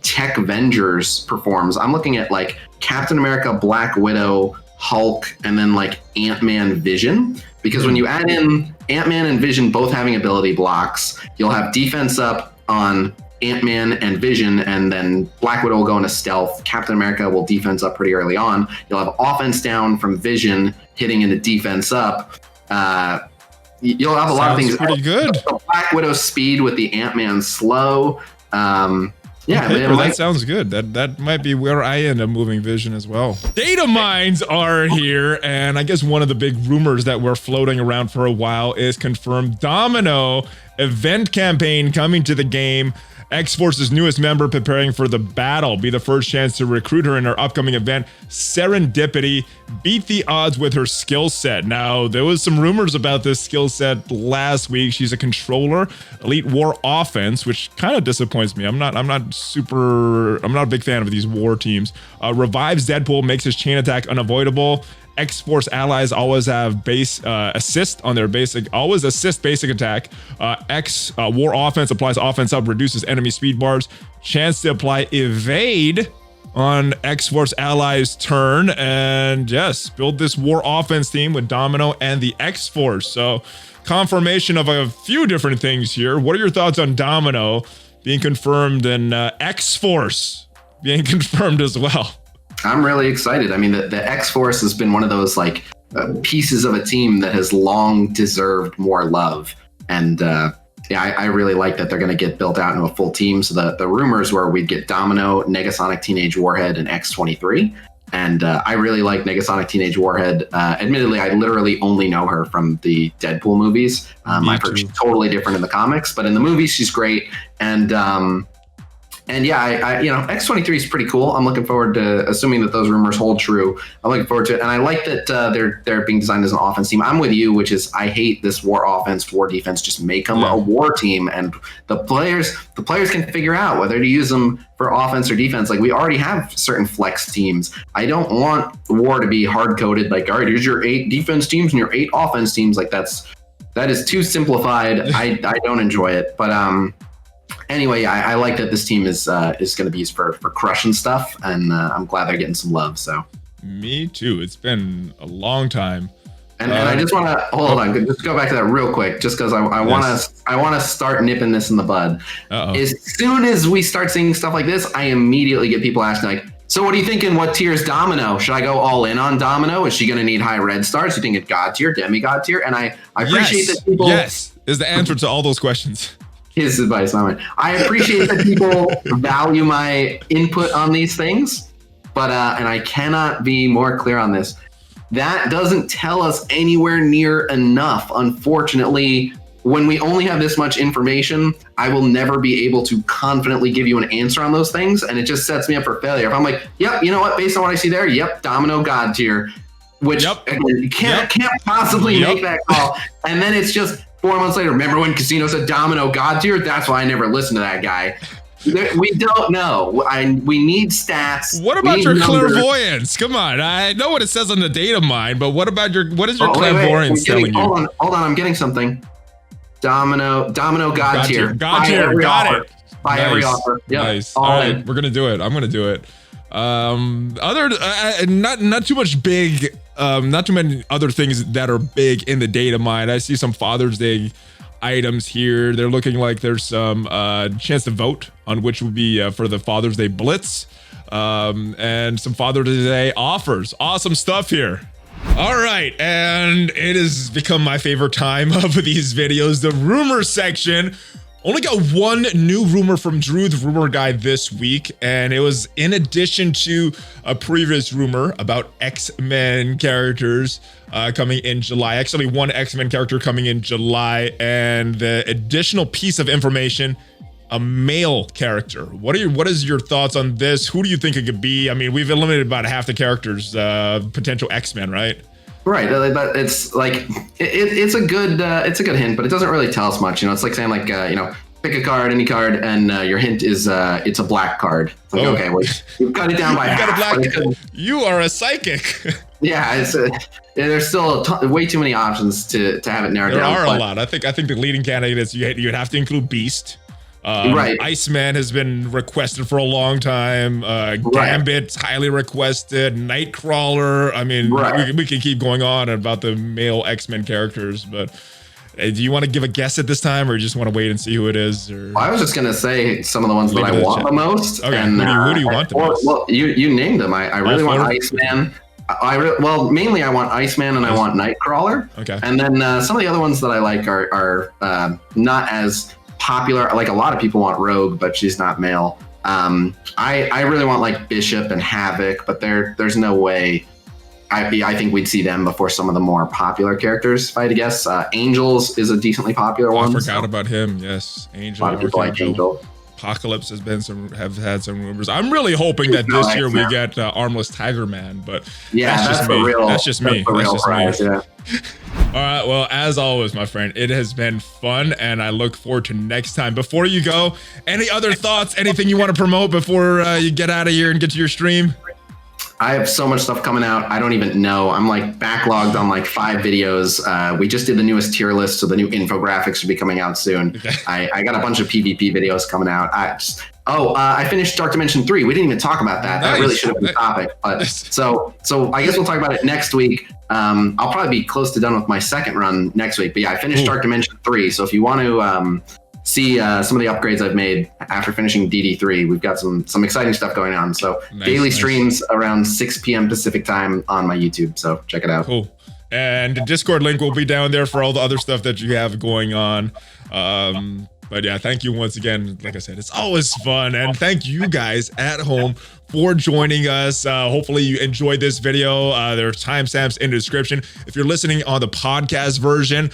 Tech Avengers performs. I'm looking at like Captain America, Black Widow, Hulk, and then like Ant-Man, Vision. Because when you add in Ant-Man and Vision both having ability blocks, you'll have defense up on Ant-Man and Vision, and then Black Widow will go into stealth. Captain America will defense up pretty early on. You'll have offense down from Vision hitting into defense up. You'll have a lot of things. Pretty good. Black Widow's speed with the Ant-Man slow. That sounds good. That might be where I end up moving Vision as well. Data mines are here, and I guess one of the big rumors that were floating around for a while is confirmed. Domino event campaign coming to the game. X-Force's newest member preparing for the battle. Be the first chance to recruit her in her upcoming event. Serendipity. Beat the odds with her skill set. Now, there was some rumors about this skill set last week. She's a controller, elite war offense, which kind of disappoints me. I'm not a big fan of these war teams. Revives Deadpool, makes his chain attack unavoidable. X-Force allies always have base assist on their basic, always assist basic attack. X War Offense applies offense up, reduces enemy speed bars. Chance to apply evade on X-Force allies turn. And yes, build this War Offense team with Domino and the X-Force. So confirmation of a few different things here. What are your thoughts on Domino being confirmed and X-Force being confirmed as well? I'm really excited. I mean, the X-Force has been one of those like pieces of a team that has long deserved more love. And yeah, I really like that they're going to get built out into a full team. So the rumors were we'd get Domino, Negasonic Teenage Warhead, and X-23. And I really like Negasonic Teenage Warhead. Admittedly, I literally only know her from the Deadpool movies. I've heard she's totally different in the comics, but in the movies, she's great. And yeah, I you know, X-23 is pretty cool. I'm looking forward to, assuming that those rumors hold true, I'm looking forward to it. And I like that they're being designed as an offense team. I'm with you, which is I hate this war offense, war defense. Just make them a war team, and the players can figure out whether to use them for offense or defense. Like we already have certain flex teams. I don't want war to be hard coded. Like, all right, here's your 8 defense teams and your 8 offense teams. Like that is too simplified. I don't enjoy it, but anyway, I like that this team is going to be used for crushing stuff, and I'm glad they're getting some love. So, me too. It's been a long time, and I just want to hold on, just go back to that real quick, just because I want to start nipping this in the bud. As soon as we start seeing stuff like this, I immediately get people asking like, so what are you thinking? What tier is Domino? Should I go all in on Domino? Is she going to need high red stars? You think it's God tier, demigod tier? And I appreciate that people. Yes, is the answer to all those questions. His advice, not mine. I appreciate that people value my input on these things, but and I cannot be more clear on this. That doesn't tell us anywhere near enough. Unfortunately, when we only have this much information, I will never be able to confidently give you an answer on those things, and it just sets me up for failure. If I'm like, yep, you know what, based on what I see there, yep, Domino God tier, which again, you can't possibly make that call, and then it's just 4 months later, remember when Khasino said Domino God tier? That's why I never listened to that guy. We don't know. We need stats. What about your clairvoyance? Come on. I know what it says on the data mine, but what is your clairvoyance telling you? Hold on. I'm getting something. Domino God tier. God tier. Got it. By every offer. Yep. Nice. All right. We're going to do it. I'm going to do it. Not too much big, not too many other things that are big in the data mine. I see some Father's Day items here. They're looking like there's some chance to vote on which would be for the Father's Day Blitz, and some Father's Day offers. Awesome stuff here. All right, and it has become my favorite time of these videos, the rumor section. Only got one new rumor from Drew, the rumor guy, this week, and it was in addition to a previous rumor about X-Men characters coming in July. Actually, one X-Men character coming in July, and the additional piece of information, a male character. What is your thoughts on this? Who do you think it could be? I mean, we've eliminated about half the characters, potential X-Men, right? Right, but it's like it's a good hint, but it doesn't really tell us much. You know, it's like saying like you know, pick a card, any card, and your hint is it's a black card. It's like, okay, well, you've cut it down by half. You are a psychic. Yeah, there's still way too many options to have it narrowed down. There are a lot. I think the leading candidates you'd have to include Beast. Right. Iceman has been requested for a long time. Gambit's highly requested. Nightcrawler. I mean, we can keep going on about the male X-Men characters, but do you want to give a guess at this time, or you just want to wait and see who it is? Or I was just gonna say some of the ones that I want the most. Okay, and, who do you want the most? Well, you named them. I really want Iceman. Mainly I want Iceman and I want Nightcrawler. Okay. And then some of the other ones that I like are not as popular. Like a lot of people want Rogue, but she's not male. I really want like Bishop and Havoc, but there's no way. I think we'd see them before some of the more popular characters, if I had to guess. Angels is a decently popular one. I forgot about him. Yes, Angel. A lot of people like Angel. Apocalypse has had some rumors. I'm really hoping that this year we get Armless Tiger Man, but yeah, that's just me. That's just me. Yeah. All right. Well, as always, my friend, it has been fun, and I look forward to next time. Before you go, any other thoughts? Anything you want to promote before you get out of here and get to your stream? I have so much stuff coming out. I don't even know. I'm like backlogged on like 5 videos. We just did the newest tier list, so the new infographics should be coming out soon. Okay. I got a bunch of PvP videos coming out. I finished Dark Dimension 3. We didn't even talk about that. Nice. That really should have been the topic. But so I guess we'll talk about it next week. I'll probably be close to done with my second run next week. But yeah, I finished Dark Dimension 3. So if you want to see some of the upgrades I've made after finishing DD3, we've got some exciting stuff going on. So daily streams around 6 p.m. Pacific time on my YouTube. So check it out. Cool. And the Discord link will be down there for all the other stuff that you have going on. But yeah, thank you once again. Like I said, it's always fun. And thank you guys at home for joining us. Hopefully you enjoyed this video. There's timestamps in the description. If you're listening on the podcast version,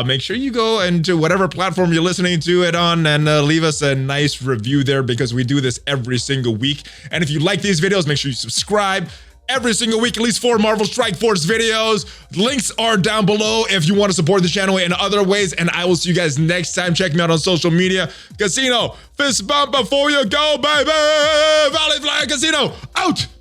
make sure you go into whatever platform you're listening to it on and leave us a nice review there, because we do this every single week. And if you like these videos, make sure you subscribe. Every single week, at least 4 Marvel Strike Force videos. Links are down below if you want to support the channel in other ways. And I will see you guys next time. Check me out on social media. Khasino, fist bump before you go, baby. ValleyFlyin Khasino, out.